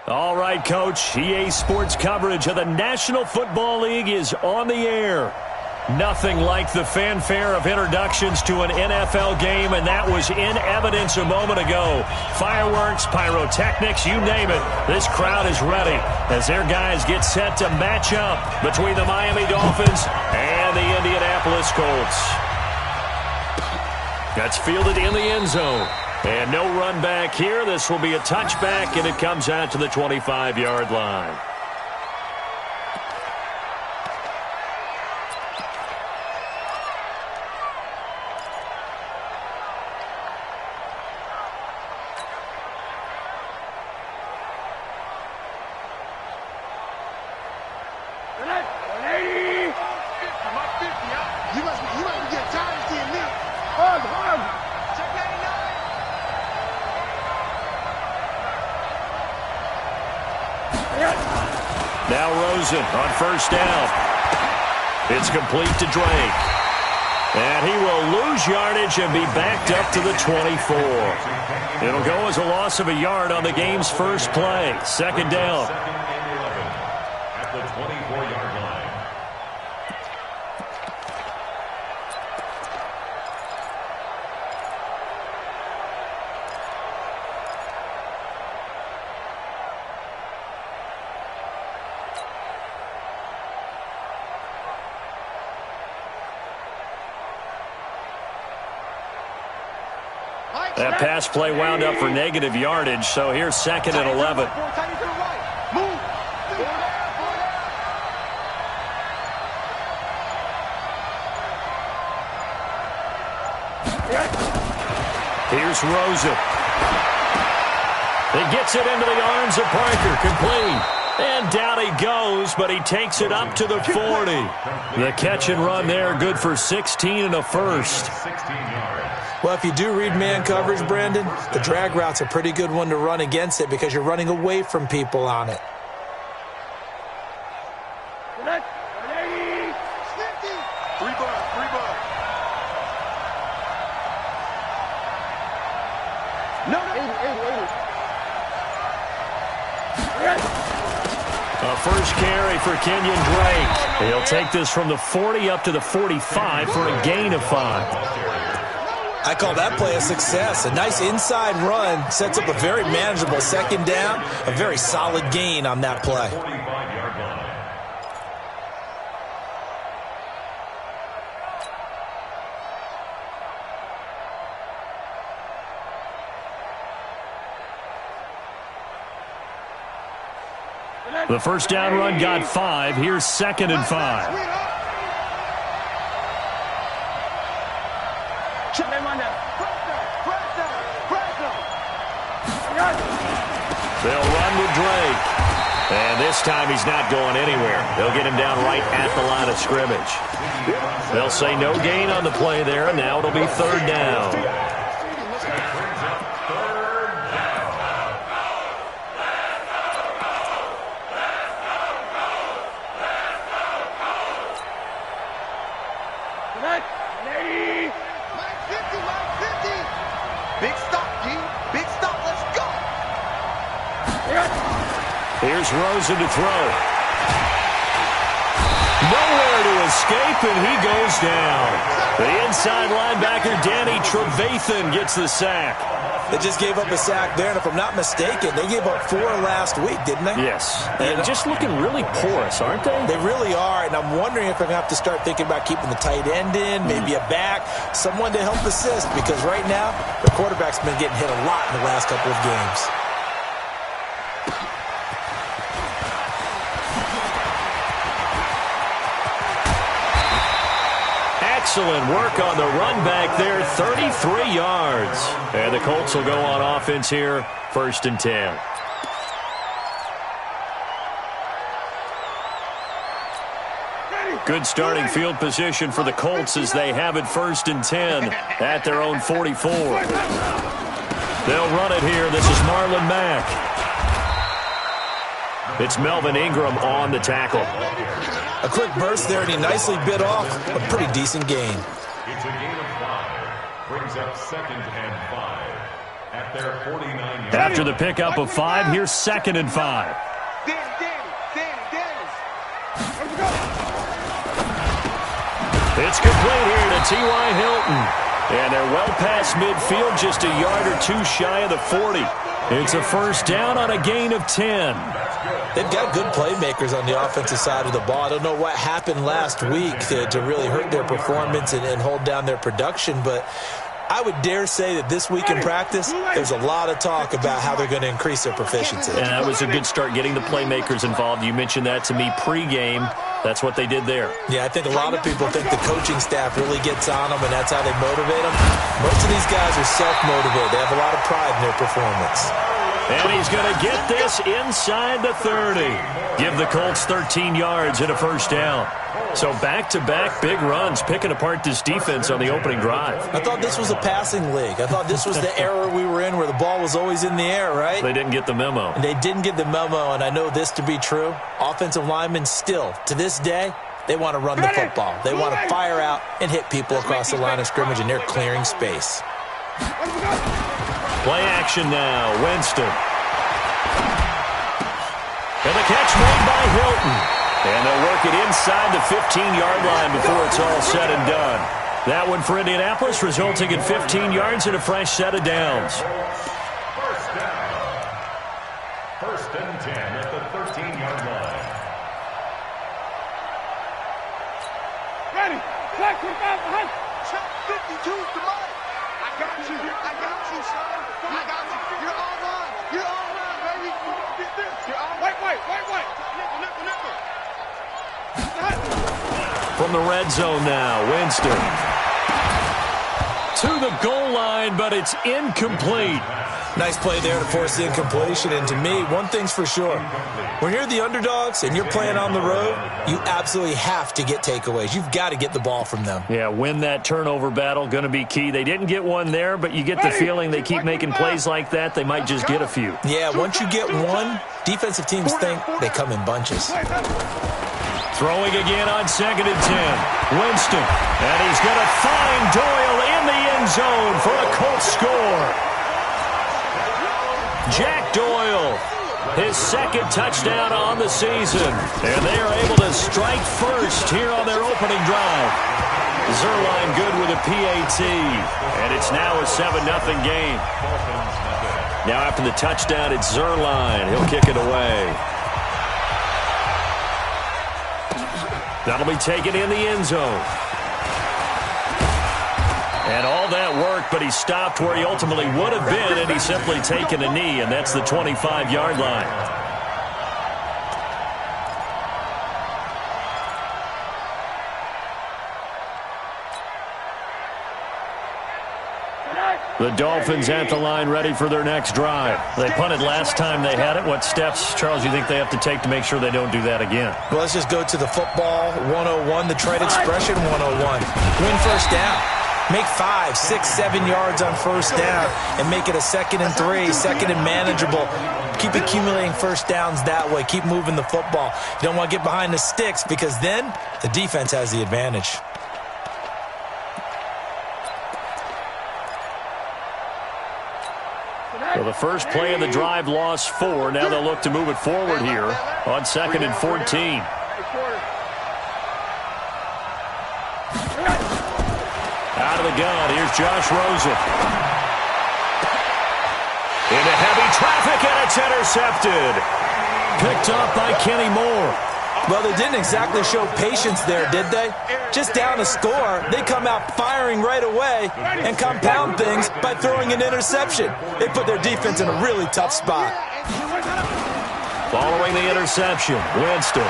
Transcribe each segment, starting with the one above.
All right, Coach. EA Sports coverage of the National Football League is on the air. Nothing like the fanfare of introductions to an NFL game, and that was in evidence a moment ago. Fireworks, pyrotechnics, you name it. This crowd is ready as their guys get set to match up between the Miami Dolphins and the Indianapolis Colts. That's fielded in the end zone. And no run back here. This will be a touchback, and it comes out to the 25-yard line. Now Rosen on first down. It's complete to Drake. And he will lose yardage and be backed up to the 24. It'll go as a loss of a yard on the game's first play. Second down. At the 24-yard line. That pass play wound up for negative yardage, so here's second and 11. Here's Rosen. He gets it into the arms of Parker, complete. And down he goes, but he takes it up to the 40. The catch and run there, good for 16 and a first. Well, if you do read man coverage, Brandon, the drag route's a pretty good one to run against it because you're running away from people on it. A first carry for Kenyon Drake. He'll take this from the 40 up to the 45 for a gain of 5. I call that play a success. A nice inside run sets up a very manageable second down, a very solid gain on that play. The first down run got 5. Here's second and 5. They'll run with Drake. And this time he's not going anywhere. They'll get him down right at the line of scrimmage. They'll say no gain on the play there, and now it'll be third down. Here's Rosen to throw. Nowhere to escape, and he goes down. The inside linebacker, Danny Trevathan, gets the sack. They just gave up a sack there, and if I'm not mistaken, they gave up 4 last week, didn't they? Yes. And just looking really porous, aren't they? They really are, and I'm wondering if I'm going to have to start thinking about keeping the tight end in, maybe a back, someone to help assist, because right now, the quarterback's been getting hit a lot in the last couple of games. Excellent work on the run back there, 33 yards. And the Colts will go on offense here, first and 10. Good starting field position for the Colts as they have it first and 10 at their own 44. They'll run it here. This is Marlon Mack. It's Melvin Ingram on the tackle. A quick burst there, and he nicely bit off a pretty decent gain. It's a gain of 5. Brings up second and 5. After the pickup of 5, here's 2nd and 5. It's complete here to T.Y. Hilton. And they're well past midfield, just a yard or two shy of the 40. It's a first down on a gain of 10. They've got good playmakers on the offensive side of the ball. I don't know what happened last week to really hurt their performance and hold down their production, but I would dare say that this week in practice, there's a lot of talk about how they're going to increase their proficiency. And that was a good start, getting the playmakers involved. You mentioned that to me pregame. That's what they did there. Yeah, I think a lot of people think the coaching staff really gets on them, and that's how they motivate them. Most of these guys are self-motivated. They have a lot of pride in their performance. And he's going to get this inside the 30. Give the Colts 13 yards and a first down. So back-to-back big runs, picking apart this defense on the opening drive. I thought this was a passing league. I thought this was the era we were in where the ball was always in the air, right? They didn't get the memo. And they didn't get the memo, and I know this to be true. Offensive linemen still, to this day, they want to run the football. They want to fire out and hit people across the line of scrimmage, and they're clearing space. Play action now, Winston. And the catch made by Hilton. And they'll work it inside the 15-yard line before it's all said and done. That one for Indianapolis, resulting in 15 yards and a fresh set of downs. First down. 1st and 10 at the 13-yard line. Ready. Black, quick out behind. Shot 52 to mine. I got you, son. I got you. You're all mine. You're all mine, baby. Get this. You're all wait. Nickel. From the red zone now, Winston. To the goal line, but it's incomplete. Nice play there to force the incompletion. And to me, one thing's for sure. When you're the underdogs and you're playing on the road, you absolutely have to get takeaways. You've got to get the ball from them. Yeah, win that turnover battle, going to be key. They didn't get one there, but you get the feeling they keep making plays like that, they might just get a few. Yeah, once you get one, defensive teams think they come in bunches. Throwing again on 2nd and 10. Winston. And he's going to find Doyle in the end zone for a Colts score. Jack Doyle, his 2nd touchdown on the season. And they are able to strike first here on their opening drive. Zerline good with a PAT. And it's now a 7-0 game. Now after the touchdown, it's Zerline. He'll kick it away. That'll be taken in the end zone. And all that work, but he stopped where he ultimately would have been, and he's simply taken a knee, and that's the 25-yard line. The Dolphins at the line ready for their next drive. They punted last time they had it. What steps, Charles, you think they have to take to make sure they don't do that again? Well, let's just go to the football 101, the trade expression 101. Win first down. Make 5, 6, 7 yards on first down and make it a 2nd and 3, 2nd and manageable. Keep accumulating first downs that way. Keep moving the football. You don't want to get behind the sticks because then the defense has the advantage. So the first play of the drive lost 4. Now they'll look to move it forward here on 2nd and 14. Out of the gun, here's Josh Rosen. Into heavy traffic, and it's intercepted. Picked up by Kenny Moore. Well, they didn't exactly show patience there, did they? Just down a score, they come out firing right away and compound things by throwing an interception. They put their defense in a really tough spot. Following the interception, Winston.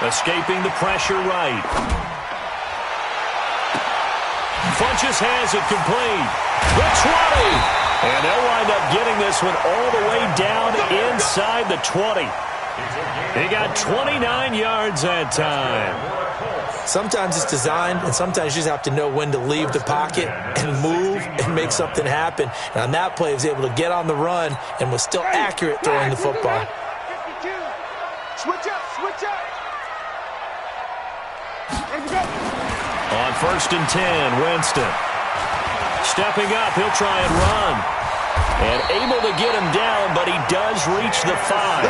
Escaping the pressure right. Funches has it complete. The 20. And they'll wind up getting this one all the way down inside the 20. He got 29 yards that time. Sometimes it's designed, and sometimes you just have to know when to leave the pocket and move and make something happen. And on that play, he was able to get on the run and was still accurate throwing the football. Switch up. On 1st and 10, Winston. Stepping up, he'll try and run. And able to get him down, but he does reach the 5.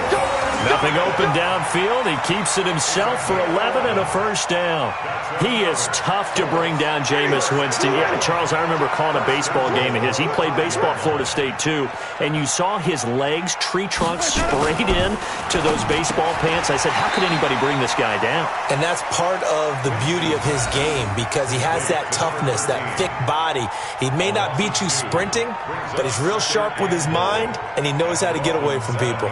Nothing open downfield. He keeps it himself for 11 and a first down. He is tough to bring down, Jameis Winston. Yeah, Charles, I remember calling a baseball game of his. He played baseball at Florida State, too. And you saw his legs, tree trunks, sprayed in to those baseball pants. I said, how could anybody bring this guy down? And that's part of the beauty of his game because he has that toughness, that thick body. He may not beat you sprinting, but he's real sharp with his mind, and he knows how to get away from people.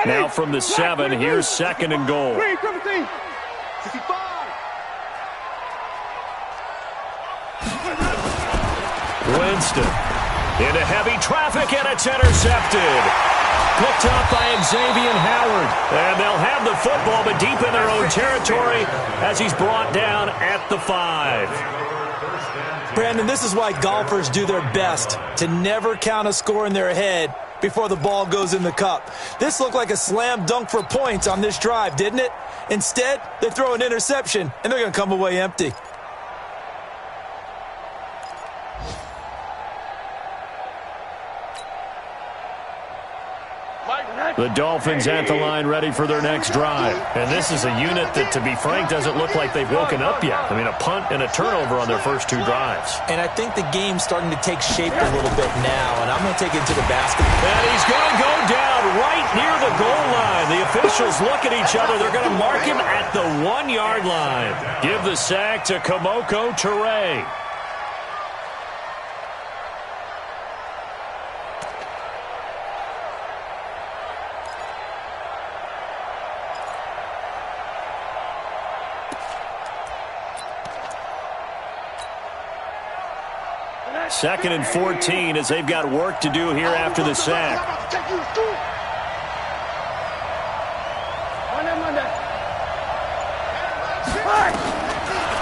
Now from the 7, here's 2nd and goal. Winston into heavy traffic, and it's intercepted. Picked up by Xavier Howard. And they'll have the football, but deep in their own territory as he's brought down at the 5. Brandon, this is why golfers do their best to never count a score in their head before the ball goes in the cup. This looked like a slam dunk for points on this drive, didn't it? Instead, they throw an interception, and they're going to come away empty. The Dolphins at the line ready for their next drive. And this is a unit that, to be frank, doesn't look like they've woken up yet. I mean, a punt and a turnover on their first 2 drives. And I think the game's starting to take shape a little bit now, and I'm going to take it to the basket. And he's going to go down right near the goal line. The officials look at each other. They're going to mark him at the 1-yard line. Give the sack to Kamoko Toure. Second and 14 as they've got work to do here after the sack.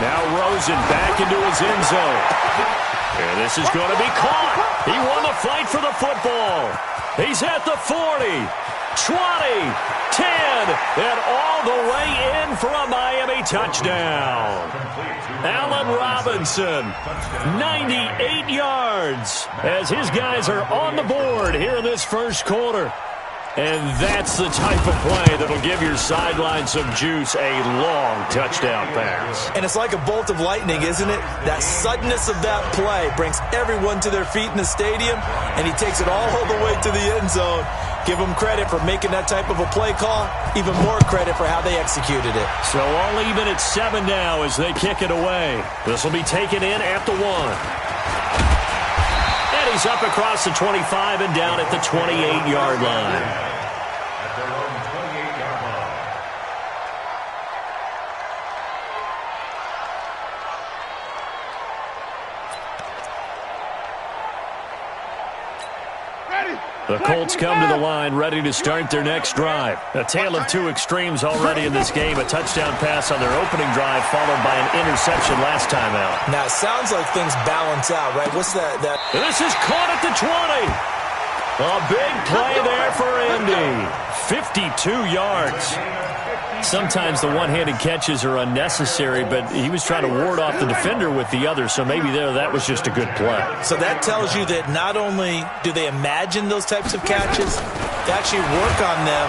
Now Rosen back into his end zone. And this is going to be caught. He won the fight for the football. He's at the 40, 20, 10, and all the way in for a Miami touchdown. Allen Robinson, 98 yards as his guys are on the board here in this first quarter. And that's the type of play that'll give your sideline some juice, a long touchdown pass. And it's like a bolt of lightning, isn't it? That suddenness of that play brings everyone to their feet in the stadium, and he takes it all the way to the end zone. Give him credit for making that type of a play call. Even more credit for how they executed it. So all even at 7 now as they kick it away. This will be taken in at the 1. And he's up across the 25 and down at the 28-yard line. The Colts come to the line ready to start their next drive. A tale of 2 extremes already in this game. A touchdown pass on their opening drive followed by an interception last time out. Now, it sounds like things balance out, right? What's that? And this is caught at the 20. A big play there for Indy. 52 yards. Sometimes the one-handed catches are unnecessary, but he was trying to ward off the defender with the other, so maybe that was just a good play. So that tells you that not only do they imagine those types of catches, they actually work on them.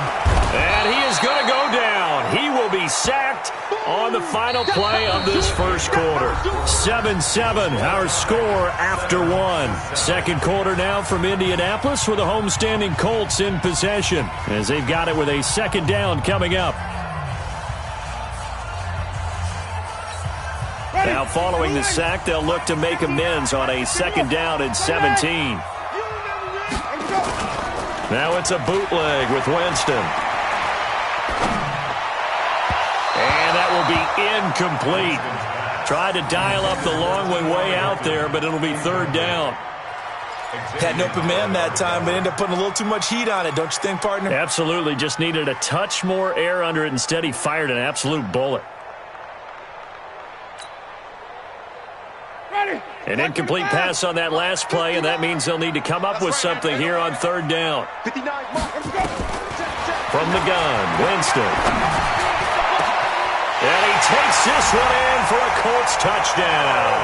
And he is going to go down. He will be sacked on the final play of this first quarter. 7-7, our score after 1. Second quarter now from Indianapolis with the homestanding Colts in possession as they've got it with a second down coming up. Now following the sack, they'll look to make amends on a second down and 17. Now it's a bootleg with Winston. And that will be incomplete. Tried to dial up the long way out there, but it'll be third down. Had an open man that time, but ended up putting a little too much heat on it, don't you think, partner? Absolutely. Just needed a touch more air under it. Instead, he fired an absolute bullet. An incomplete pass on that last play, and that means they'll need to come up with something here on third down. From the gun, Winston. And he takes this one in for a Colts touchdown.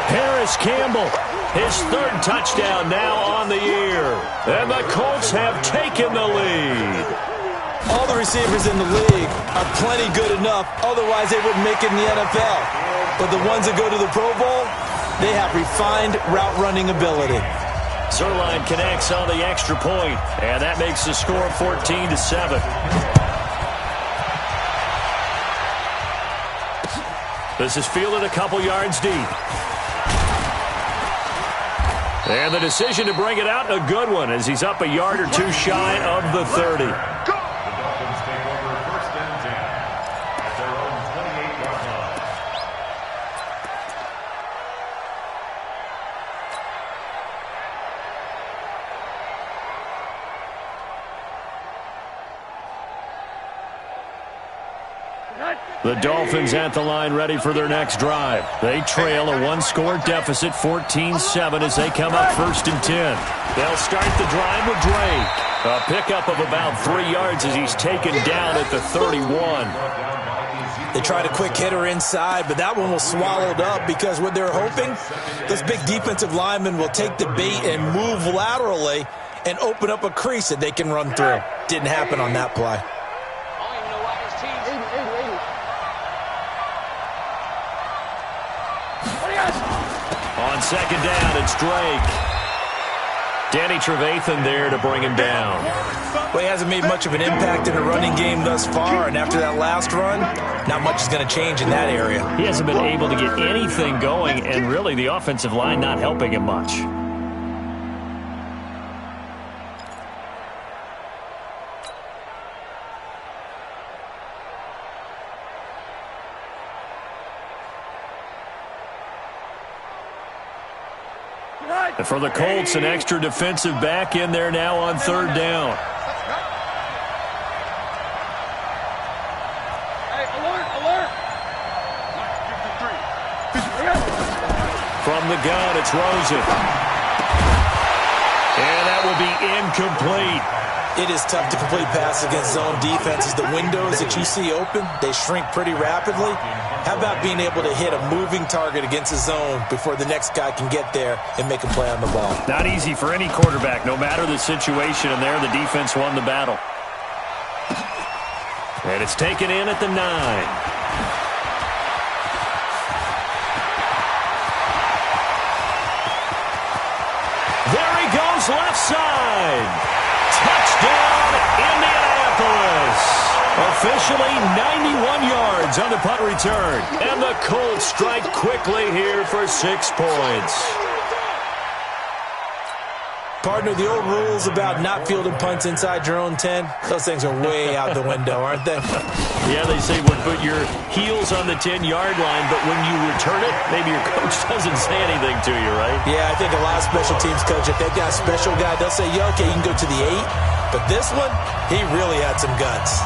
Harris Campbell, his third touchdown now on the year. And the Colts have taken the lead. All the receivers in the league are plenty good enough, otherwise they wouldn't make it in the NFL. But the ones that go to the Pro Bowl, they have refined route running ability. Zerline connects on the extra point, and that makes the score 14-7. This is fielded a couple yards deep. And the decision to bring it out, a good one, as he's up a yard or two shy of the 30. The Dolphins at the line ready for their next drive. They trail a one-score deficit, 14-7, as they come up 1st and 10. They'll start the drive with Drake. A pickup of about 3 yards as he's taken down at the 31. They tried a quick hitter inside, but that one was swallowed up because what they're hoping, those big defensive linemen will take the bait and move laterally and open up a crease that they can run through. Didn't happen on that play. On second down, it's Drake. Danny Trevathan there to bring him down. Well, he hasn't made much of an impact in the running game thus far, and after that last run, not much is going to change in that area. He hasn't been able to get anything going, and really the offensive line not helping him much. And for the Colts, an extra defensive back in there now on third down. From the gun, it's Rosen. And that will be incomplete. It is tough to complete passes against zone defenses. The windows that you see open, they shrink pretty rapidly. How about being able to hit a moving target against a zone before the next guy can get there and make a play on the ball? Not easy for any quarterback, no matter the situation, and there the defense won the battle. And it's taken in at the 9. There he goes, left side. Touchdown, Indianapolis. Officially 91 yards on the punt return. And the Colts strike quickly here for 6 points. Partner, the old rules about not fielding punts inside your own 10, those things are way out the window, aren't they? Yeah, they say put your heels on the 10-yard line, but when you return it, maybe your coach doesn't say anything to you, right? Yeah, I think a lot of special teams coach, if they've got a special guy, they'll say, yeah, okay, you can go to the 8. But this one, he really had some guts.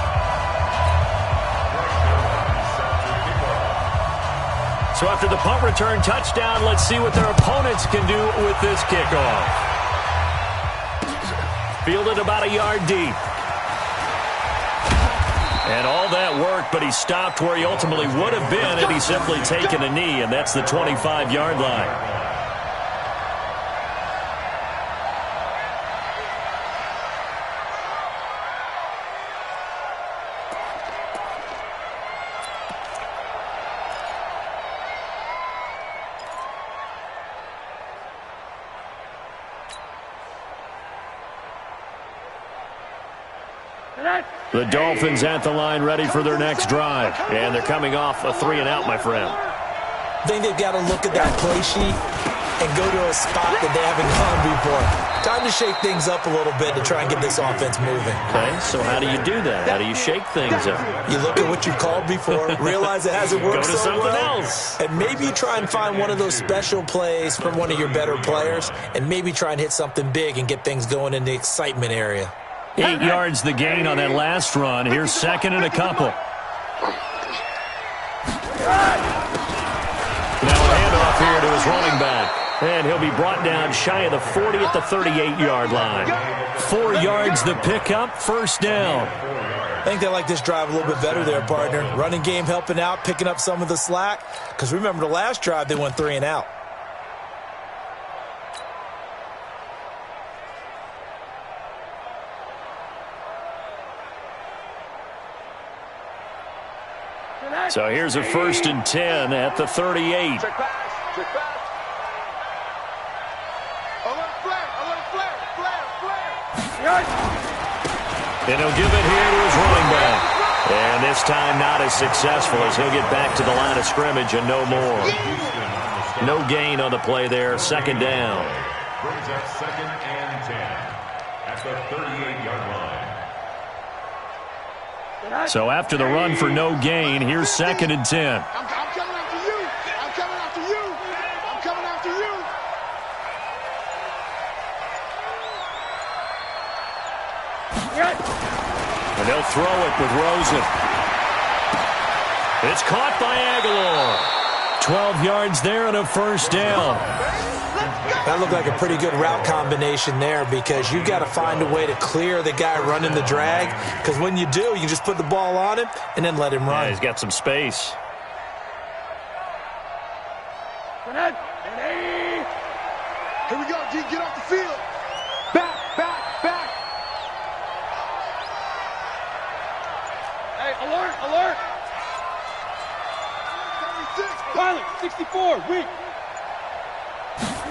So after the punt return touchdown, let's see what their opponents can do with this kickoff. Fielded about a yard deep. And all that worked, but he stopped where he ultimately would have been had he simply taken a knee, and that's the 25-yard line. The Dolphins at the line ready for their next drive. And they're coming off a 3-and-out, my friend. I think they've got to look at that play sheet and go to a spot that they haven't gone before. Time to shake things up a little bit to try and get this offense moving. Okay, so how do you do that? How do you shake things up? You look at what you called before, realize it hasn't worked go to so something well, else. and maybe you try and find one of those special plays from one of your better players, and maybe try and hit something big and get things going in the excitement area. 8 yards the gain on that last run. Here's second and a couple. Now a handoff here to his running back. And he'll be brought down shy of the 40 at the 38-yard line. 4 yards the pickup, first down. I think they like this drive a little bit better there, partner. Running game helping out, picking up some of the slack. Because remember, the last drive, they went 3 and out. So here's a 1st and 10 at the 38. Check pass. Check pass. And he'll give it here to his running back. And this time not as successful as he'll get back to the line of scrimmage and no more. No gain on the play there, 2nd down. Brings up 2nd and 10 at the 38-yard line. So after the run for no gain, here's 2nd and 10. I'm coming after you. I'm coming after you. I'm coming after you. And they'll throw it with Rosen. It's caught by Aguilar. 12 yards there and a 1st down. That looked like a pretty good route combination there because you've got to find a way to clear the guy running the drag. Because when you do, you just put the ball on him and then let him run. Yeah, he's got some space. Here we go, D. Get off the field. Back. Hey, alert. Pilot, 64, weak.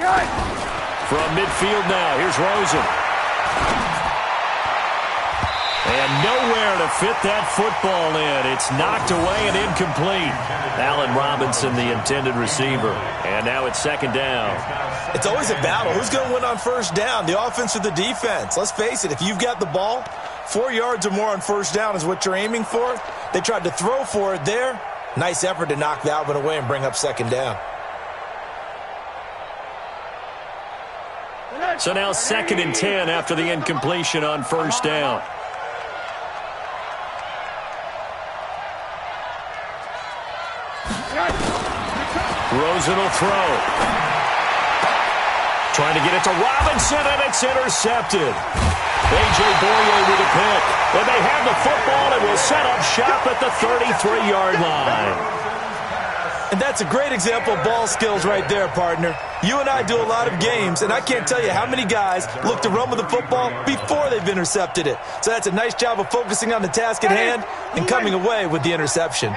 From midfield now, here's Rosen. And nowhere to fit that football in. It's knocked away and incomplete. Allen Robinson, the intended receiver. And now it's 2nd down. It's always a battle. Who's going to win on 1st down, the offense or the defense? Let's face it, if you've got the ball, 4 yards or more on 1st down is what you're aiming for. They tried to throw for it there. Nice effort to knock that one away and bring up 2nd down. So now 2nd and 10 after the incompletion on 1st down. Rosen will throw. Trying to get it to Robinson, and it's intercepted. A.J. Boyer with a pick. And they have the football and will set up shop at the 33-yard line. And that's a great example of ball skills right there, partner. You and I do a lot of games, and I can't tell you how many guys look to run with the football before they've intercepted it. So that's a nice job of focusing on the task at hand and coming away with the interception.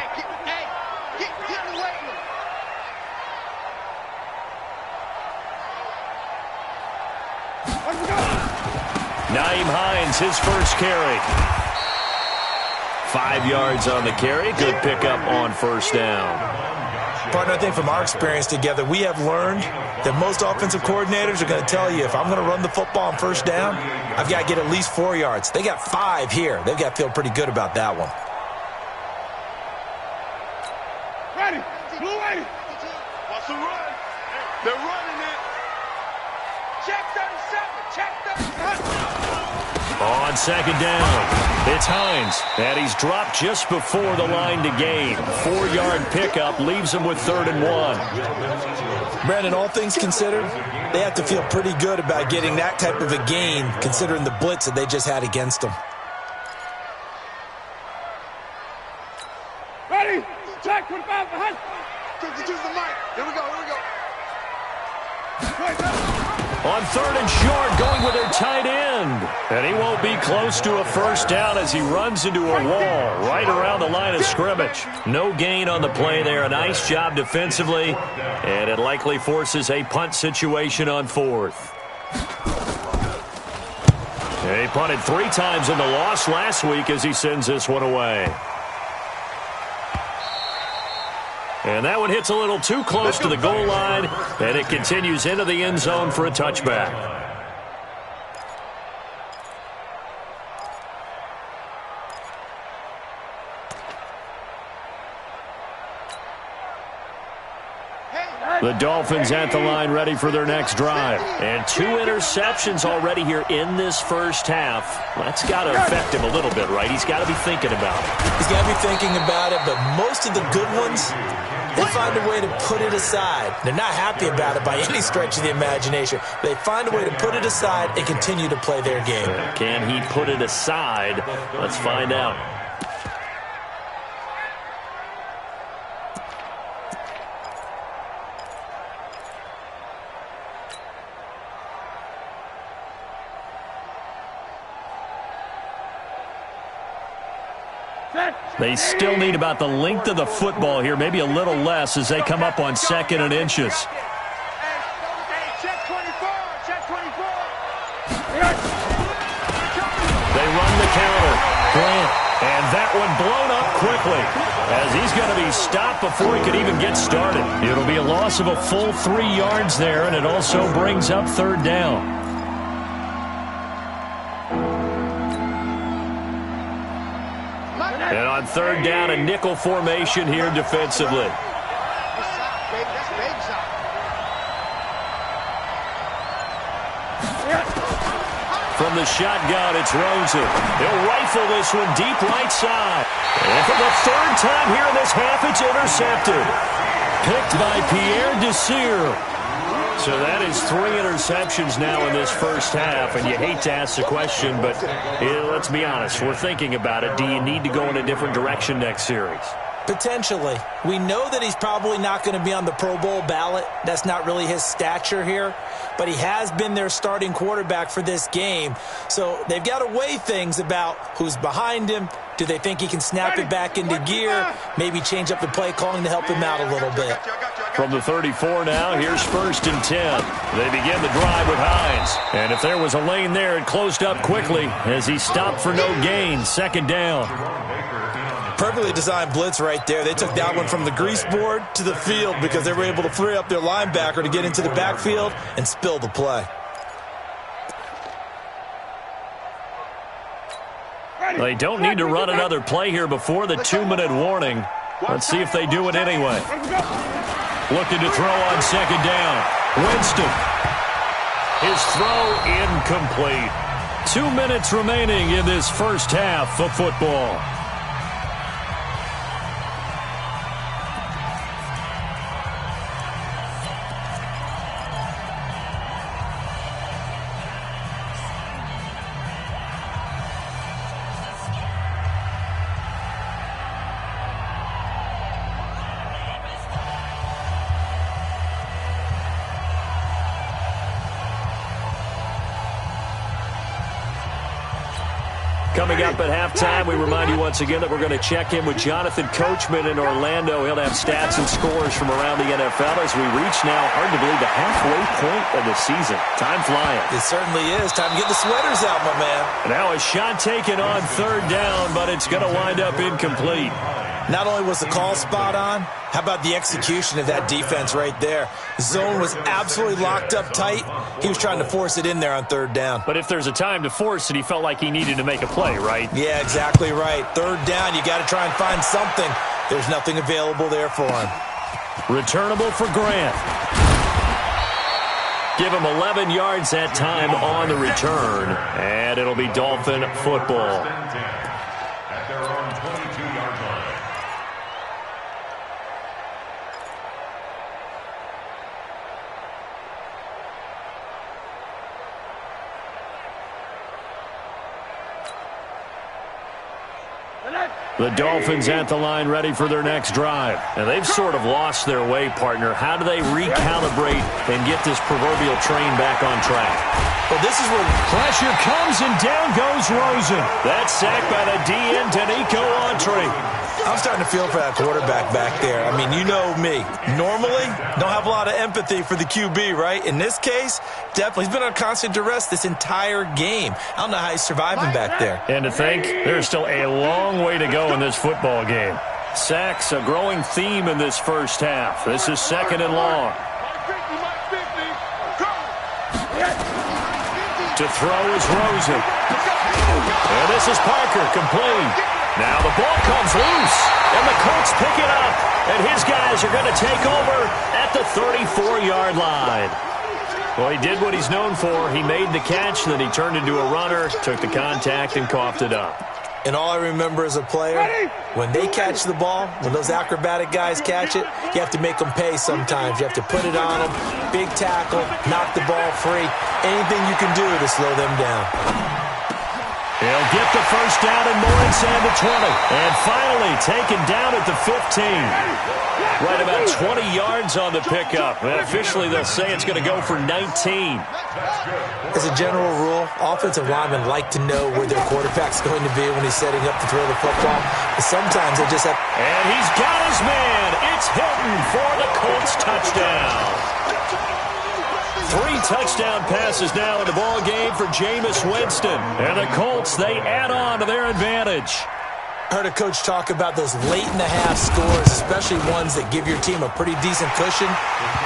Nyheim Hines, his first carry. 5 yards on the carry. Good pickup on 1st down. Partner, I think from our experience together, we have learned that most offensive coordinators are going to tell you, if I'm going to run the football on 1st down, I've got to get at least 4 yards. They got 5 here. They've got to feel pretty good about that one. Ready. Blue ready. What's the run? They're running it. Check 37. Check 37. On 2nd down, it's Hines, and he's dropped just before the line to gain. 4-yard pickup leaves him with 3rd and 1. Brandon, all things considered, they have to feel pretty good about getting that type of a gain, considering the blitz that they just had against them. Ready. Check 25 behind. 52 to the mic. Here we go. On 3rd and short, going with their tight end. And he won't be close to a 1st down as he runs into a wall right around the line of scrimmage. No gain on the play there. A nice job defensively. And it likely forces a punt situation on 4th. He punted 3 times in the loss last week as he sends this one away. And that one hits a little too close to the goal line, and it continues into the end zone for a touchback. Hey, The Dolphins at the line ready for their next drive. And 2 interceptions already here in this first half. That's got to affect him a little bit, right? He's got to be thinking about it. He's got to be thinking about it, but most of the good ones, they find a way to put it aside. They're not happy about it by any stretch of the imagination. They find a way to put it aside and continue to play their game. Can he put it aside? Let's find out. They still need about the length of the football here, maybe a little less as they come up on 2nd and inches. They run the counter. Grant. And that one blown up quickly as he's going to be stopped before he could even get started. It'll be a loss of a full 3 yards there, and it also brings up 3rd down. And on 3rd down, a nickel formation here defensively. From the shotgun, it's Rosen. He'll rifle this one deep right side. And for the 3rd time here in this half, it's intercepted. Picked by Pierre Desir. So that is 3 interceptions now in this first half, and you hate to ask the question, but let's be honest, we're thinking about it. Do you need to go in a different direction next series? Potentially. We know that he's probably not going to be on the Pro Bowl ballot. That's not really his stature here. But he has been their starting quarterback for this game. So they've got to weigh things about who's behind him. Do they think he can snap it back into gear? Maybe change up the play calling to help him out a little bit. From the 34 now, here's 1st and 10. They begin the drive with Hines. And if there was a lane there, it closed up quickly as he stopped for no gain. 2nd down. Perfectly designed blitz right there. They took that one from the grease board to the field because they were able to free up their linebacker to get into the backfield and spill the play. They don't need to run another play here before the 2-minute warning. Let's see if they do it anyway. Looking to throw on 2nd down. Winston. His throw incomplete. 2 minutes remaining in this first half of football. Coming up at halftime, we remind you once again that we're going to check in with Jonathan Coachman in Orlando. He'll have stats and scores from around the NFL as we reach now, hard to believe, the halfway point of the season. Time flying. It certainly is. Time to get the sweaters out, my man. Now a shot taken on 3rd down, but it's going to wind up incomplete. Not only was the call spot on, how about the execution of that defense right there? Zone was absolutely locked up tight. He was trying to force it in there on 3rd down. But if there's a time to force it, he felt like he needed to make a play, right? Yeah, exactly right. 3rd down, you got to try and find something. There's nothing available there for him. Returnable for Grant. Give him 11 yards that time on the return, and it'll be Dolphin football. At their own 22-yard line. The Dolphins at the line ready for their next drive. And they've sort of lost their way, partner. How do they recalibrate and get this proverbial train back on track? Well, this is where pressure comes and down goes Rosen. That's sacked by the DN, Danico Autry. I'm starting to feel for that quarterback back there. I mean, you know me. Normally, don't have a lot of empathy for the QB, right? In this case, definitely. He's been on constant duress this entire game. I don't know how he's surviving back there. And to think, there's still a long way to go in this football game. Sacks, a growing theme in this first half. This is 2nd and long. To throw is Rosen. And this is Parker, complete. Now the ball comes loose, and the Colts pick it up, and his guys are going to take over at the 34-yard line. Well, he did what he's known for. He made the catch, then he turned into a runner, took the contact, and coughed it up. And all I remember as a player, when they catch the ball, when those acrobatic guys catch it, you have to make them pay sometimes. You have to put it on them, big tackle, knock the ball free. Anything you can do to slow them down. He'll get the first down and more inside the 20. And finally taken down at the 15. Right about 20 yards on the pickup. And officially they'll say it's going to go for 19. As a general rule, offensive linemen like to know where their quarterback's going to be when he's setting up to throw the football. But sometimes they just have... And he's got his man. It's Hilton for the Colts touchdown. 3 touchdown passes now in the ball game for Jameis Winston. And the Colts, they add on to their advantage. I heard a coach talk about those late-in-the-half scores, especially ones that give your team a pretty decent cushion.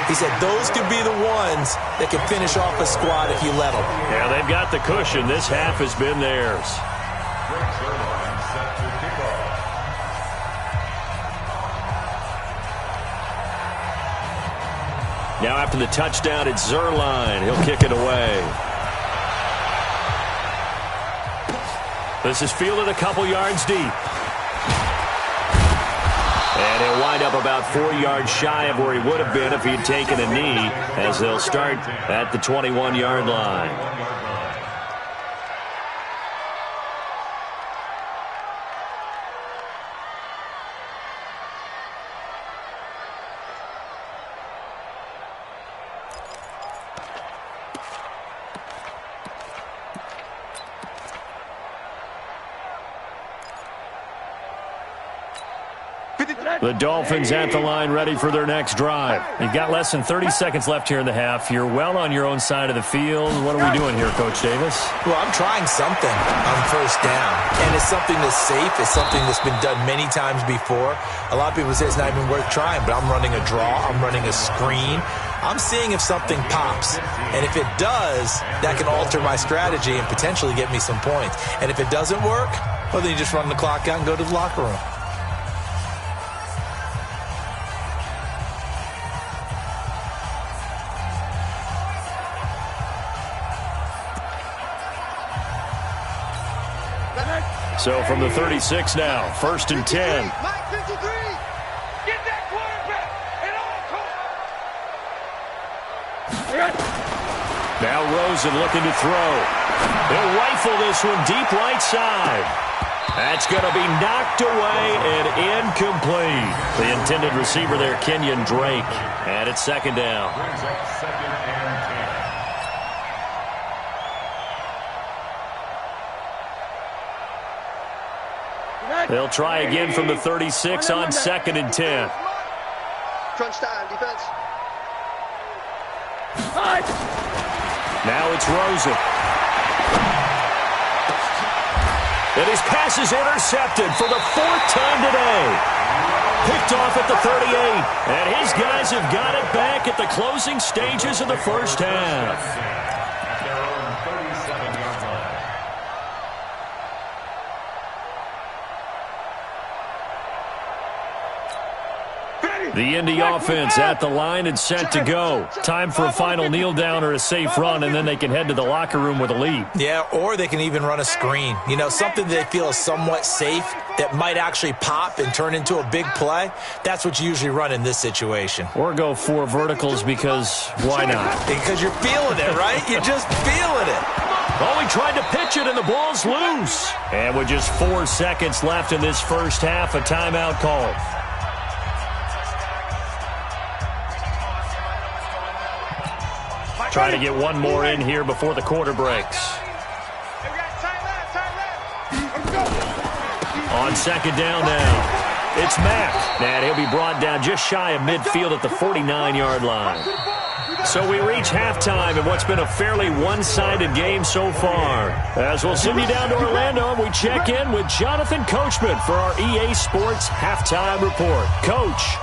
He said those could be the ones that can finish off a squad if you let them. Yeah, they've got the cushion. This half has been theirs. Now after the touchdown, it's Zerline. He'll kick it away. This is fielded a couple yards deep. And he'll wind up about 4 yards shy of where he would have been if he'd taken a knee, as they'll start at the 21-yard line. The Dolphins at the line, ready for their next drive. You've got less than 30 seconds left here in the half. You're well on your own side of the field. What are we doing here, Coach Davis? Well, I'm trying something on first down. And it's something that's safe. It's something that's been done many times before. A lot of people say it's not even worth trying, but I'm running a draw. I'm running a screen. I'm seeing if something pops. And if it does, that can alter my strategy and potentially get me some points. And if it doesn't work, well, then you just run the clock out and go to the locker room. So from the 36 now, 1st and 10. Mike 53, get that quarterback at all costs. Now Rosen looking to throw. He'll rifle this one deep right side. That's going to be knocked away and incomplete. The intended receiver there, Kenyon Drake. And it's 2nd down. They'll try again from the 36 on 2nd and 10. Crunch time, defense. Now it's Rosen. And his pass is intercepted for the 4th time today. Picked off at the 38. And his guys have got it back at the closing stages of the first half. The Indy offense at the line and set to go. Time for a final kneel down or a safe run, and then they can head to the locker room with a lead. Yeah, or they can even run a screen. You know, something they feel is somewhat safe that might actually pop and turn into a big play. That's what you usually run in this situation. Or go 4 verticals because why not? Because you're feeling it, right? You're just feeling it. Oh, he tried to pitch it, and the ball's loose. And with just 4 seconds left in this first half, a timeout called. Trying to get one more in here before the quarter breaks. On 2nd down now, it's Mack. And he'll be brought down just shy of midfield at the 49-yard line. So we reach halftime in what's been a fairly one-sided game so far. As we'll send you down to Orlando, and we check in with Jonathan Coachman for our EA Sports Halftime Report. Coach.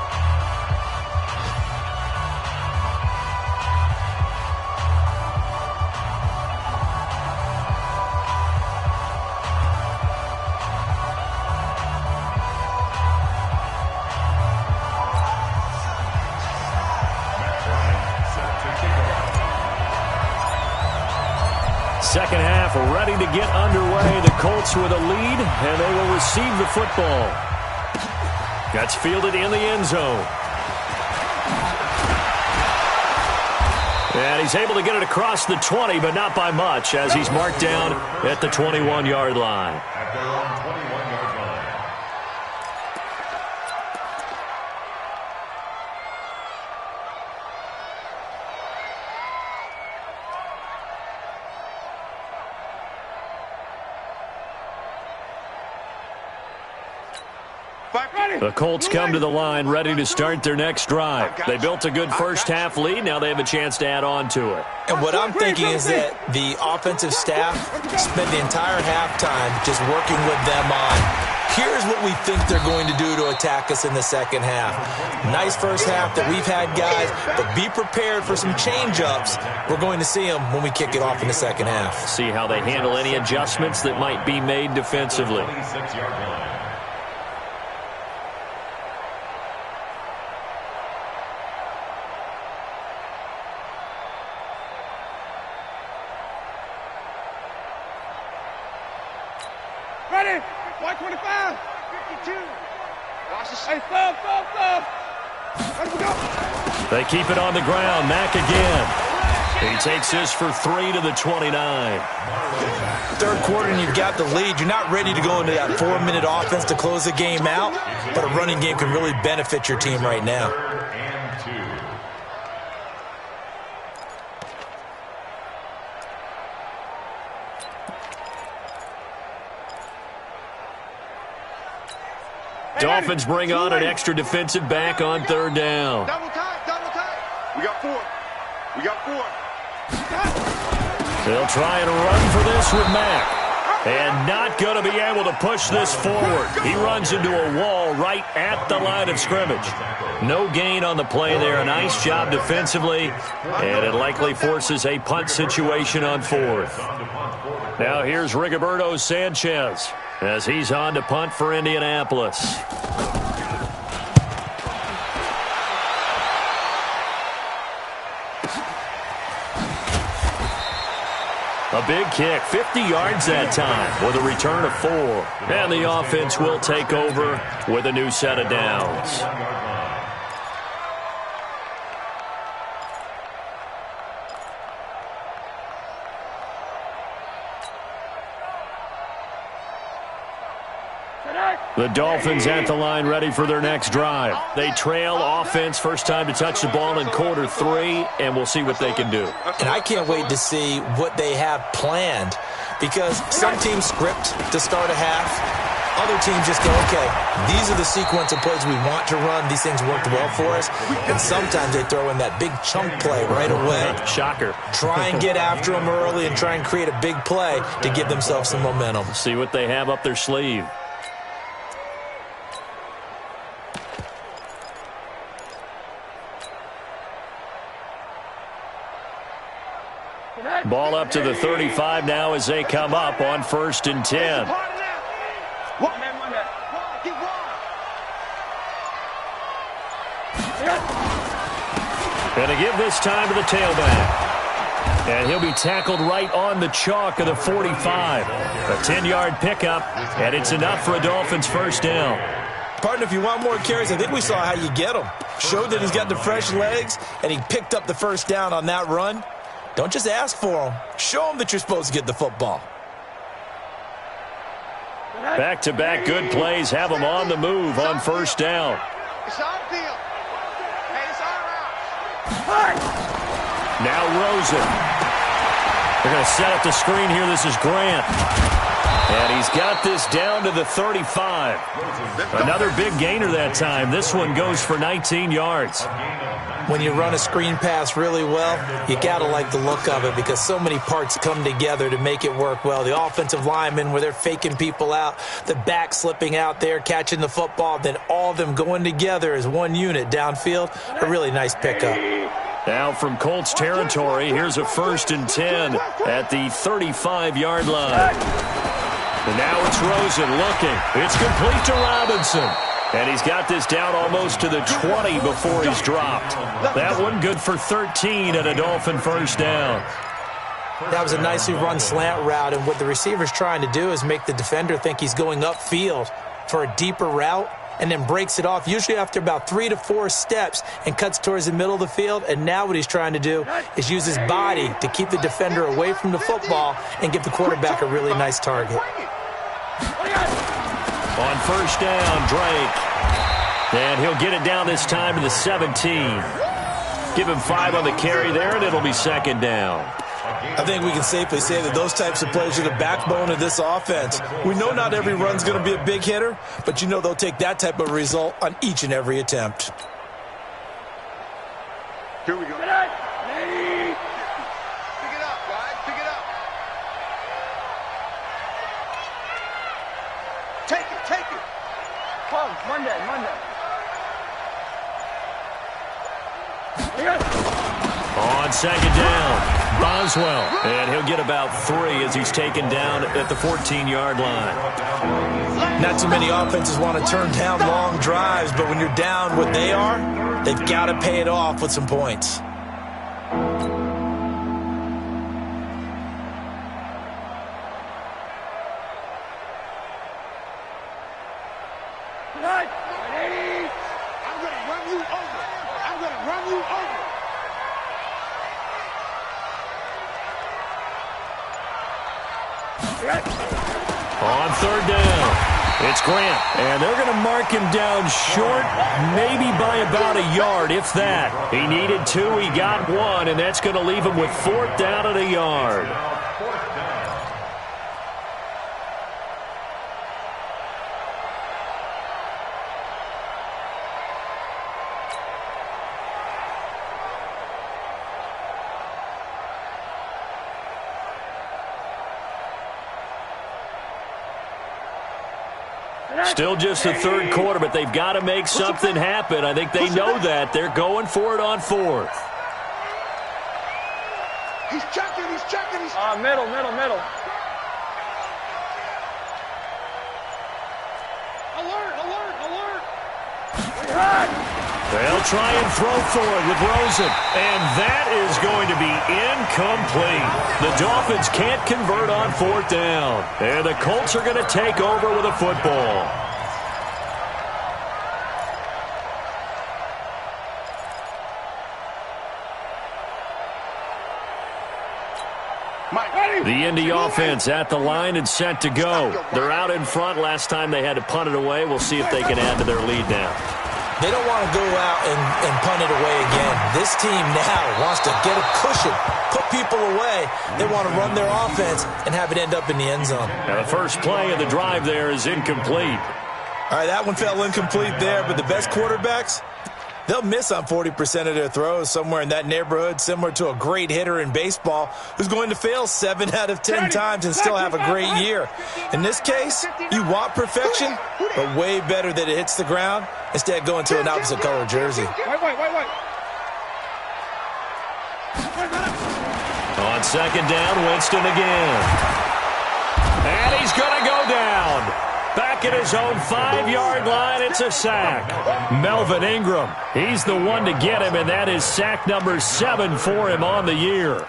ready to get underway. The Colts with a lead, and they will receive the football. That's fielded in the end zone. And he's able to get it across the 20, but not by much, as he's marked down at the 21-yard line. At their own 21-yard line. The Colts come to the line ready to start their next drive. They built a good first-half lead. Now they have a chance to add on to it. And what I'm thinking is that the offensive staff spent the entire halftime just working with them on, here's what we think they're going to do to attack us in the second half. Nice first half that we've had, guys, but be prepared for some change-ups. We're going to see them when we kick it off in the second half. See how they handle any adjustments that might be made defensively. 26-yard line. Ready? 125. 52. Watch the hey, stop. Let him go. They keep it on the ground. Mack again. He takes this for 3 to the 29. Third quarter and you've got the lead. You're not ready to go into that 4-minute offense to close the game out, but a running game can really benefit your team right now. And 2. Dolphins bring on an extra defensive back on third down. Double tight. We got 4. They'll try and run for this with Mack. And not going to be able to push this forward. He runs into a wall right at the line of scrimmage. No gain on the play there. A nice job defensively. And it likely forces a punt situation on fourth. Now here's Rigoberto Sanchez as he's on to punt for Indianapolis. A big kick, 50 yards that time with a return of 4. And the offense will take over with a new set of downs. The Dolphins at the line ready for their next drive. They trail offense, first time to touch the ball in quarter 3, and we'll see what they can do. And I can't wait to see what they have planned, because some teams script to start a half. Other teams just go, okay, these are the sequence of plays we want to run. These things worked well for us. And sometimes they throw in that big chunk play right away. Shocker. Try and get after them early and try and create a big play to give themselves some momentum. See what they have up their sleeve. Ball up to the 35 now as they come up on 1st and 10. And to give this time to the tailback. And he'll be tackled right on the chalk of the 45. A 10-yard pickup, and it's enough for a Dolphins first down. Partner, if you want more carries, I think we saw how you get him. Showed that he's got the fresh legs, and he picked up the first down on that run. Don't just ask for him. Show him that you're supposed to get the football. Back-to-back good plays have them on the move on first down. It's our deal. Hey, it's our route. Now Rosen. They're going to set up the screen here. This is Grant. And he's got this down to the 35. Another big gainer that time. This one goes for 19 yards. When you run a screen pass really well, you got to like the look of it because so many parts come together to make it work well. The offensive linemen, where they're faking people out, the back slipping out there, catching the football, then all of them going together as one unit downfield. A really nice pickup. Now from Colts territory, here's a 1st and 10 at the 35-yard line. And now it's Rosen looking. It's complete to Robinson. And he's got this down almost to the 20 before he's dropped. That one good for 13 at a Dolphin first down. That was a nicely run slant route, and what the receiver's trying to do is make the defender think he's going upfield for a deeper route, and then breaks it off, usually after about 3 to 4 steps, and cuts towards the middle of the field. And now what he's trying to do is use his body to keep the defender away from the football and give the quarterback a really nice target. On first down, Drake. And he'll get it down this time to the 17. Give him 5 on the carry there, and it'll be second down. I think we can safely say that those types of plays are the backbone of this offense. We know not every run's going to be a big hitter, but you know they'll take that type of result on each and every attempt. Here we go. Pick it up, guys. Pick it up. Take it. Come, Monday. On second down, Boswell. And he'll get about 3 as he's taken down at the 14-yard line. Not too many offenses want to turn down long drives, but when you're down what they are, they've got to pay it off with some points. I'm gonna run you over. On third down, it's Grant. And they're going to mark him down short, maybe by about a yard, if that. He needed 2, he got 1, and that's going to leave him with 4th down and a yard. Still just the third quarter, but they've got to make something happen. I think they know that. They're going for it on 4th. He's checking. Middle. Alert. They'll try and throw for it with Rosen. And that is going to be incomplete. The Dolphins can't convert on 4th down. And the Colts are going to take over with a football. The Indy offense at the line and set to go. They're out in front. Last time they had to punt it away. We'll see if they can add to their lead now. They don't want to go out and punt it away again. This team now wants to get a cushion, put people away. They want to run their offense and have it end up in the end zone. Now the first play of the drive there is incomplete. All right, that one fell incomplete there, but the best quarterbacks, they'll miss on 40% of their throws, somewhere in that neighborhood, similar to a great hitter in baseball who's going to fail 7 out of 10 times and still have a great year. In this case, you want perfection, but way better that it hits the ground instead of going to an opposite color jersey. Wait. On second down, Winston again. And he's going to go down. Back at his own 5-yard line, it's a sack. Melvin Ingram, he's the one to get him, and that is sack number 7 for him on the year.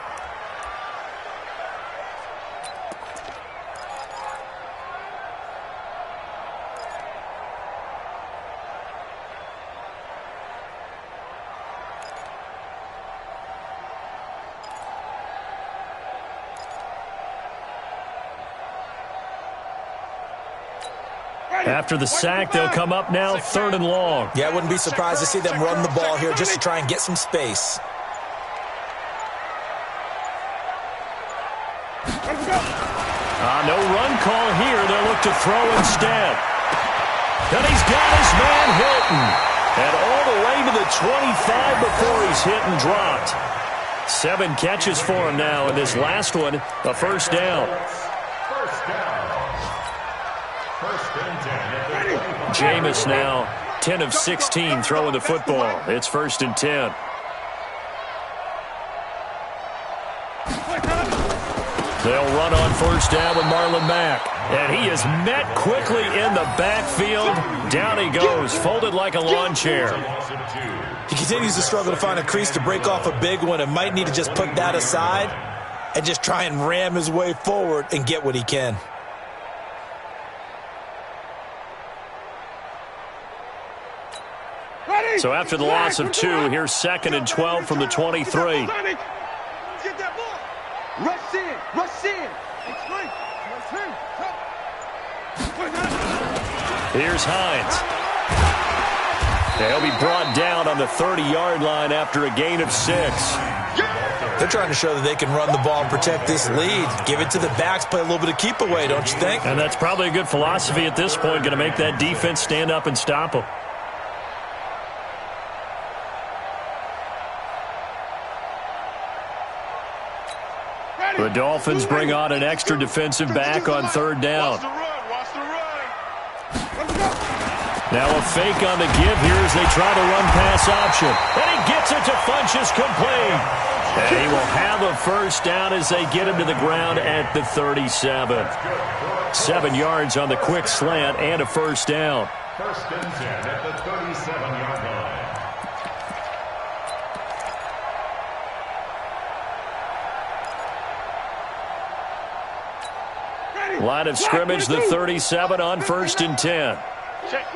After the sack, they'll come up now 3rd and long. Yeah, I wouldn't be surprised to see them run the ball here just to try and get some space. No run call here. They'll look to throw instead. And he's got his man Hilton. And all the way to the 25 before he's hit and dropped. 7 catches for him now, and this last one, a first down. Jameis now 10 of 16 throwing the football. It's 1st and 10. They'll run on first down with Marlon Mack. And he is met quickly in the backfield. Down he goes, folded like a lawn chair. He continues to struggle to find a crease to break off a big one and might need to just put that aside and just try and ram his way forward and get what he can. So after the loss of 2, here's 2nd and 12 from the 23. Get that ball. Rush in. Rush in. Here's Hines. He'll be brought down on the 30-yard line after a gain of 6. They're trying to show that they can run the ball and protect this lead. Give it to the backs, play a little bit of keep away, don't you think? And that's probably a good philosophy at this point, going to make that defense stand up and stop them. The Dolphins bring on an extra defensive back on 3rd down. Now a fake on the give here as they try the run-pass option. And he gets it to Funchess complete. And he will have a 1st down as they get him to the ground at the 37. 7 yards on the quick slant and a 1st down. 1st and 10 at the 37-yard line. Line of scrimmage, the 37 on 1st and 10. Check.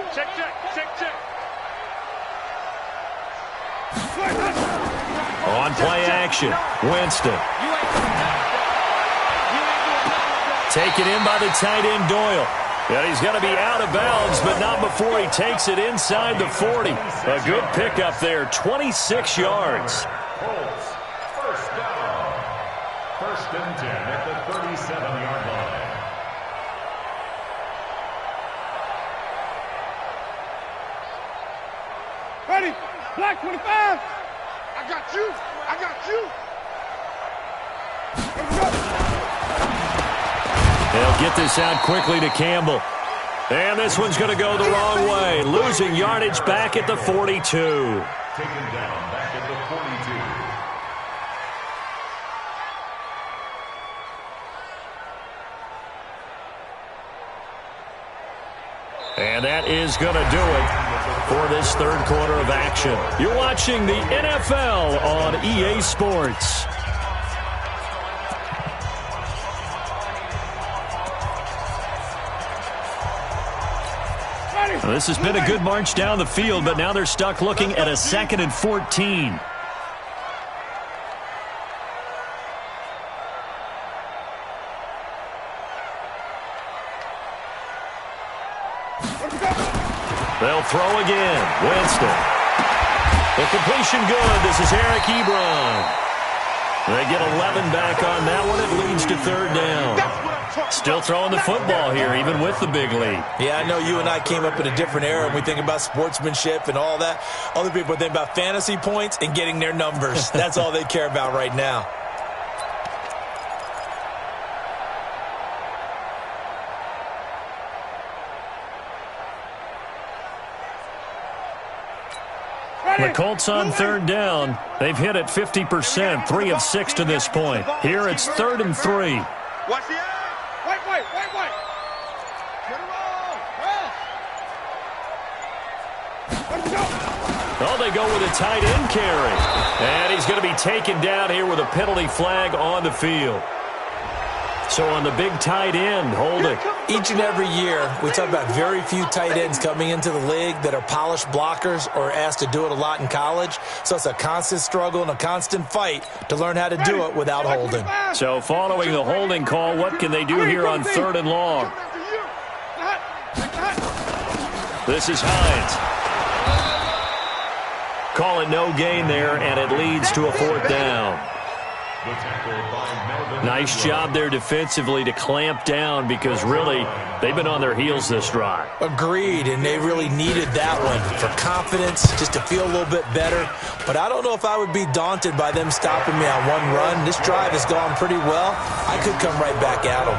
On play action, Winston. Taken in by the tight end, Doyle. And he's going to be out of bounds, but not before he takes it inside the 40. A good pickup there, 26 yards. Colts, 1st down. 1st and 10 at the 37-yard line. Ready. Black 25. I got you. They'll get this out quickly to Campbell. And this one's going to go the wrong way. Losing yardage back at the 42. Taken down back at the 42. And that is going to do it for this 3rd quarter of action. You're watching the NFL on EA Sports. Well, this has been a good march down the field, but now they're stuck looking at a 2nd and 14. They'll throw again. Winston. The completion good. This is Eric Ebron. They get 11 back on that one. It leads to 3rd down. Still throwing the football here, even with the big lead. Yeah, I know you and I came up in a different era, and we think about sportsmanship and all that. Other people think about fantasy points and getting their numbers. That's all they care about right now. The Colts on 3rd down. They've hit it 50%, 3 of 6 to this point. Here it's 3rd and 3. Watch the eye. Wait. Get him on. Oh, they go with a tight end carry. And he's going to be taken down here with a penalty flag on the field. So on the big tight end, holding. Each and every year, we talk about very few tight ends coming into the league that are polished blockers or asked to do it a lot in college. So it's a constant struggle and a constant fight to learn how to do it without holding. So following the holding call, what can they do here on 3rd and long? This is Hines. Call it no gain there, and it leads to a 4th down. Nice job there defensively to clamp down because really they've been on their heels this drive. Agreed, and they really needed that one for confidence, just to feel a little bit better. But I don't know if I would be daunted by them stopping me on one run. This drive has gone pretty well. I could come right back at them.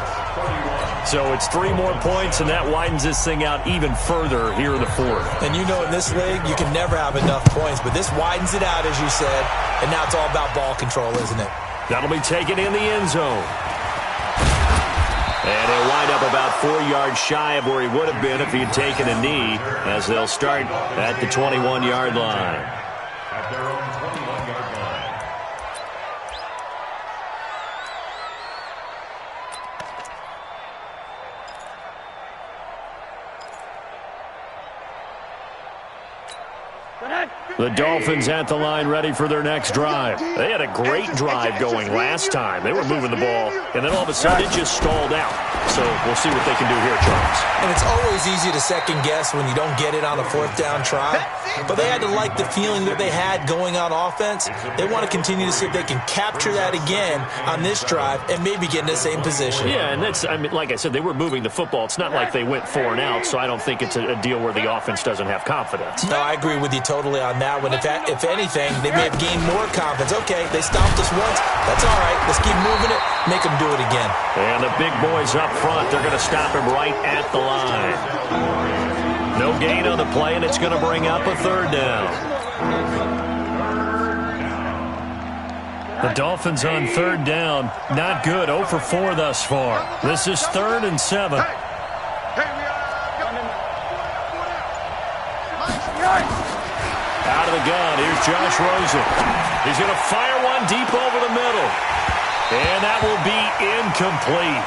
So it's 3 more points, and that widens this thing out even further here in the 4th. And you know in this league, you can never have enough points, but this widens it out, as you said, and now it's all about ball control, isn't it? That'll be taken in the end zone. And he'll wind up about 4 yards shy of where he would have been if he had taken a knee, as they'll start at the 21-yard line. At their own 21-yard line. The Dolphins at the line ready for their next drive. They had a great drive going last time. They were moving the ball, and then all of a sudden it just stalled out. So we'll see what they can do here, Charles. And it's always easy to second guess when you don't get it on a fourth down try. But they had to like the feeling that they had going on offense. They want to continue to see if they can capture that again on this drive and maybe get in the same position. Yeah, and that's, I mean, like I said, they were moving the football. It's not like they went 4 and out, so I don't think it's a deal where the offense doesn't have confidence. No, I agree with you totally on that one. If anything, they may have gained more confidence. Okay, they stopped us once. That's all right. Let's keep moving it. Make them do it again. And the big boys up front, they're going to stop him right at the line. No gain on the play, and it's going to bring up a third down. The Dolphins on third down. Not good. 0 for 4 thus far. This is 3rd and 7. Out of the gun, here's Josh Rosen. He's going to fire one deep over the middle. And that will be incomplete.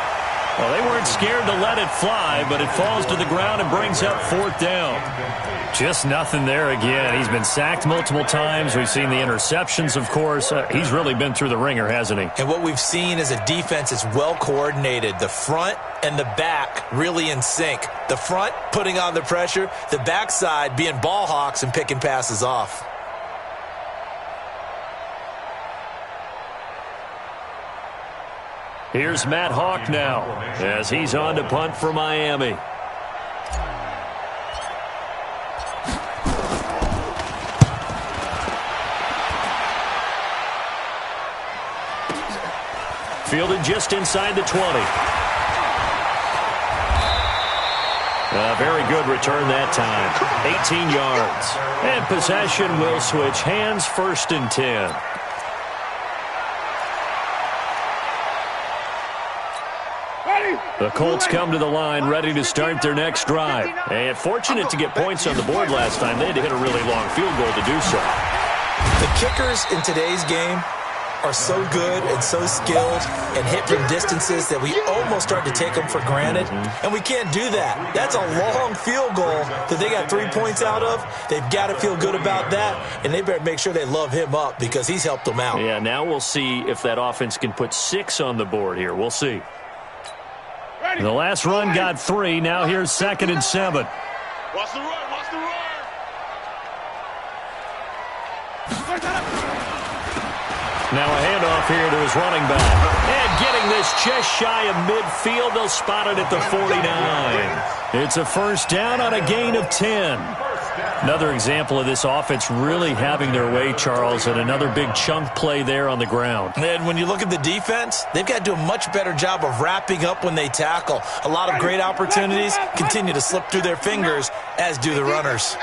Well, they weren't scared to let it fly, but it falls to the ground and brings up 4th down. Just nothing there again. He's been sacked multiple times. We've seen the interceptions, of course. He's really been through the ringer, hasn't he? And what we've seen is a defense that's well coordinated. The front and the back really in sync. The front putting on the pressure, the backside being ball hawks and picking passes off. Here's Matt Hawk now as he's on to punt for Miami. Fielded just inside the 20. A very good return that time. 18 yards. And possession will switch hands, 1st and 10. The Colts come to the line ready to start their next drive. And fortunate to get points on the board last time. They had to hit a really long field goal to do so. The kickers in today's game are so good and so skilled and hit from distances that we almost start to take them for granted. And we can't do that. That's a long field goal that they got 3 points out of. They've got to feel good about that, and they better make sure they love him up because he's helped them out. Yeah, now we'll see if that offense can put 6 on the board here. We'll see. The last run got 3. Now here's 2nd and 7. Watch the run. Watch the run. Now a handoff here to his running back. And getting this just shy of midfield. They'll spot it at the 49. It's a 1st down on a gain of 10. Another example of this offense really having their way, Charles, and another big chunk play there on the ground. And when you look at the defense, they've got to do a much better job of wrapping up when they tackle. A lot of great opportunities continue to slip through their fingers, as do the runners.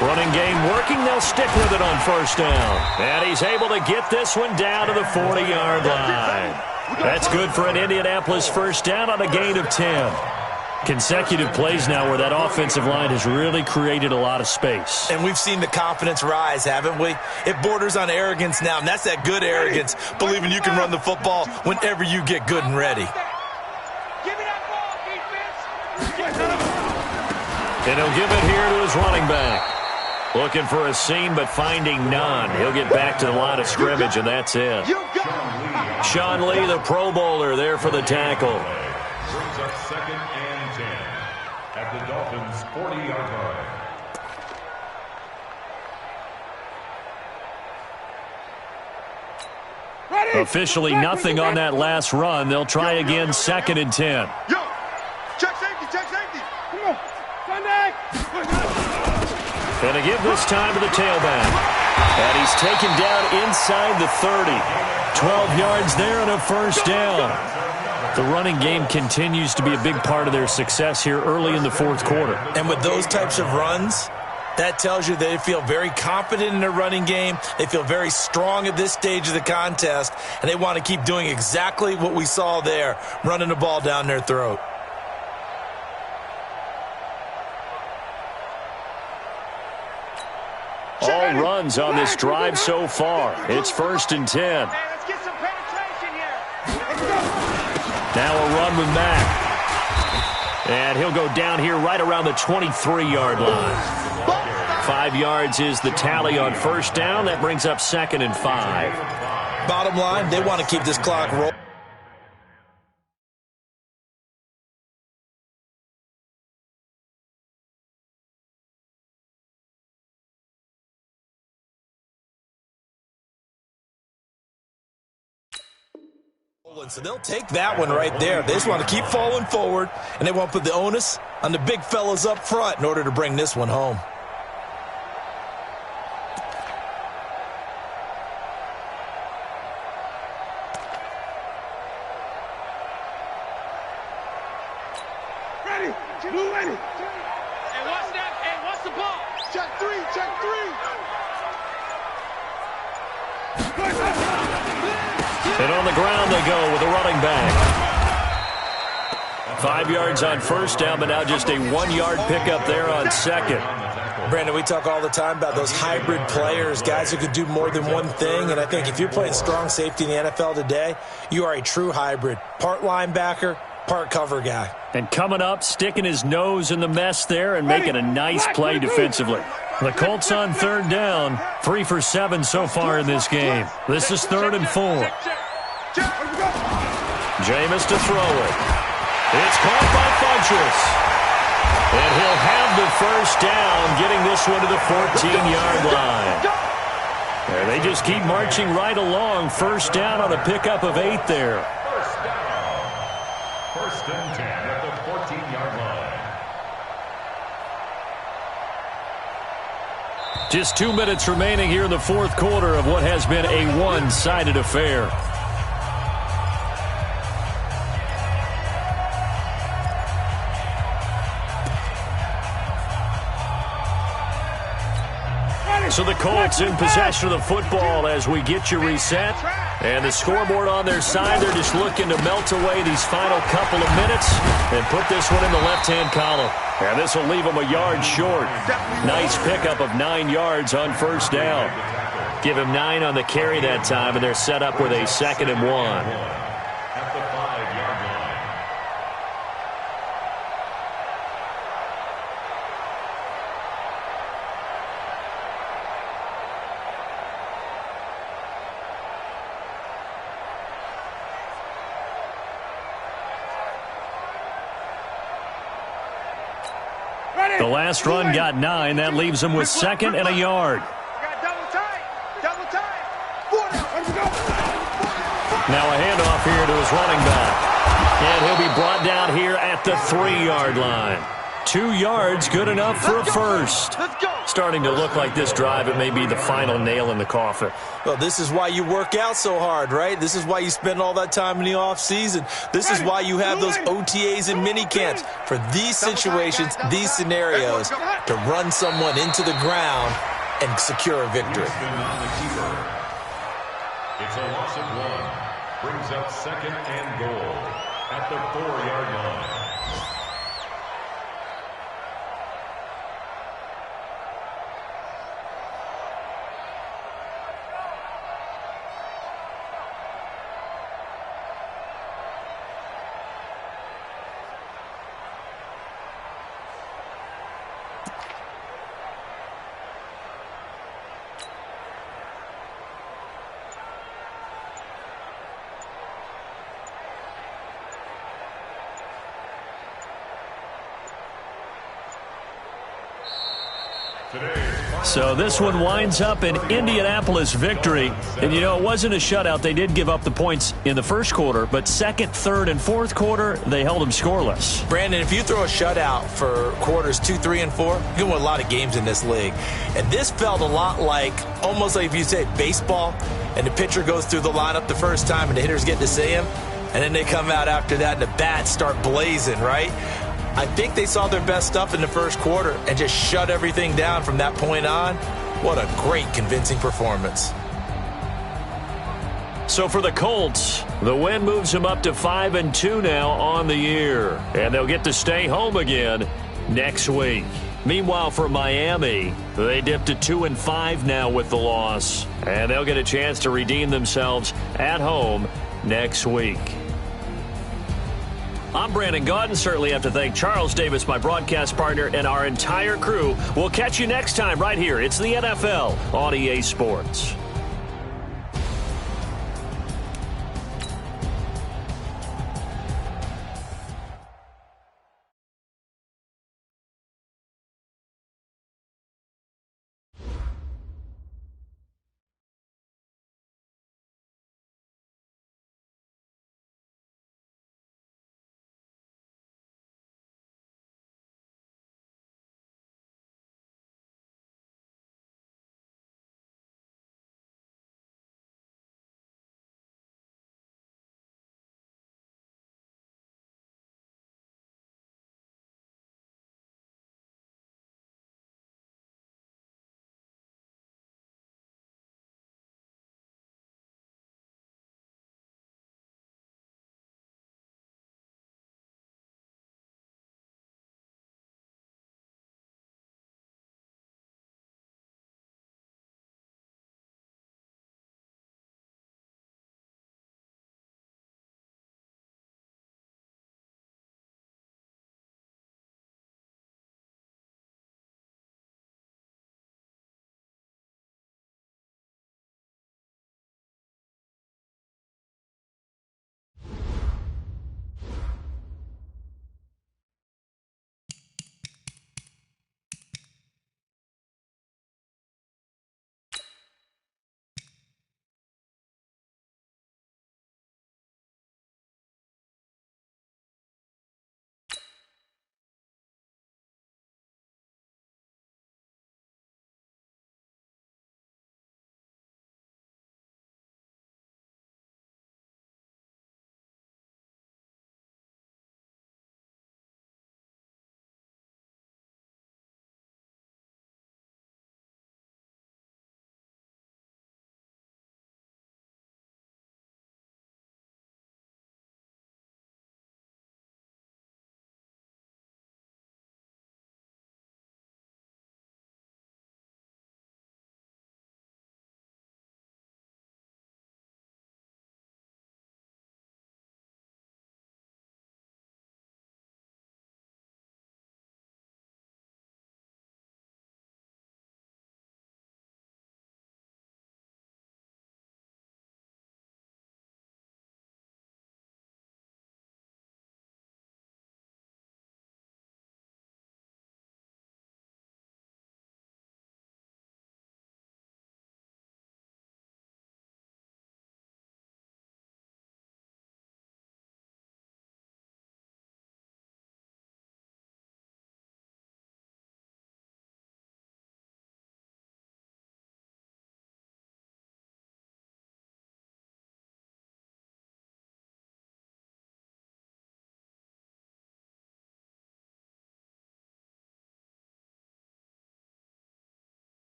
Running game working. They'll stick with it on 1st down. And he's able to get this one down to the 40-yard line. That's good for an Indianapolis 1st down on a gain of 10. Consecutive plays now where that offensive line has really created a lot of space. And we've seen the confidence rise, haven't we? It borders on arrogance now, and that's that good arrogance, believing you can run the football whenever you get good and ready. And he'll give it here to his running back. Looking for a seam, but finding none. He'll get back to the line of scrimmage, and that's it. Sean Lee, the Pro Bowler, there for the tackle. Brings up 2nd and 10 at the Dolphins' 40-yard line. Officially nothing on that last run. They'll try again, 2nd and 10. Yo, check safety, check safety. Come on, Sunday. And a give this time to the tailback. And he's taken down inside the 30. 12 yards there and a 1st down. The running game continues to be a big part of their success here early in the 4th quarter. And with those types of runs, that tells you they feel very confident in their running game. They feel very strong at this stage of the contest, and they want to keep doing exactly what we saw there, running the ball down their throat. All runs on this drive so far. It's 1st and 10. Let's get some penetration here. Now a run with Mack. And he'll go down here right around the 23-yard line. 5 yards is the tally on first down. That brings up 2nd and 5. Bottom line, they want to keep this clock rolling. So they'll take that one right there. They just want to keep falling forward, and they want to put the onus on the big fellas up front in order to bring this one home. Ready. Blue ready. Hey, what's that? Hey, what's the ball? Check 3. Check 3. And on the ground they go with a running back. 5 yards on first down, but now just a 1-yard pickup there on second. Brandon, we talk all the time about those hybrid players, guys who could do more than one thing. And I think if you're playing strong safety in the NFL today, you are a true hybrid. Part linebacker, part cover guy. And coming up, sticking his nose in the mess there and making a nice play defensively. The Colts on 3rd down, 3 for 7 so far in this game. This is 3rd and 4. Jameis to throw it. It's caught by Funchess. And he'll have the first down, getting this one to the 14-yard line. And they just keep marching right along. First down on a pickup of 8 there. First down. 1st and 10 at the 14-yard line. Just 2 minutes remaining here in the 4th quarter of what has been a one-sided affair. So the Colts in possession of the football as we get you reset. And the scoreboard on their side, they're just looking to melt away these final couple of minutes and put this one in the left-hand column. And this will leave them a yard short. Nice pickup of 9 yards on first down. Give him 9 on the carry that time, and they're set up with a 2nd and 1. At the 5-yard line. The last run got 9. That leaves them with 2nd and a yard. Double tight. Double tight. Now a handoff here to his running back. And he'll be brought down here at the 3-yard line. 2 yards, good enough for a first. Starting to look like this drive, it may be the final nail in the coffin. Well, this is why you work out so hard, right? This is why you spend all that time in the offseason. This is why you have those OTAs and mini camps for these situations, these scenarios, to run someone into the ground and secure a victory. It's a loss of 1. Brings up 2nd and goal at the 4-yard line. So this one winds up an Indianapolis victory. And, you know, it wasn't a shutout. They did give up the points in the first quarter, but 2nd, 3rd, and 4th quarter, they held them scoreless. Brandon, if you throw a shutout for quarters 2, 3, and 4, you can win a lot of games in this league. And this felt a lot like, almost like if you say baseball, and the pitcher goes through the lineup the first time and the hitters get to see him, and then they come out after that and the bats start blazing, right? I think they saw their best stuff in the first quarter and just shut everything down from that point on. What a great, convincing performance. So for the Colts, the win moves them up to 5-2 now on the year. And they'll get to stay home again next week. Meanwhile, for Miami, they dipped to 2-5 now with the loss. And they'll get a chance to redeem themselves at home next week. I'm Brandon Gaudin. Certainly have to thank Charles Davis, my broadcast partner, and our entire crew. We'll catch you next time right here. It's the NFL on EA Sports.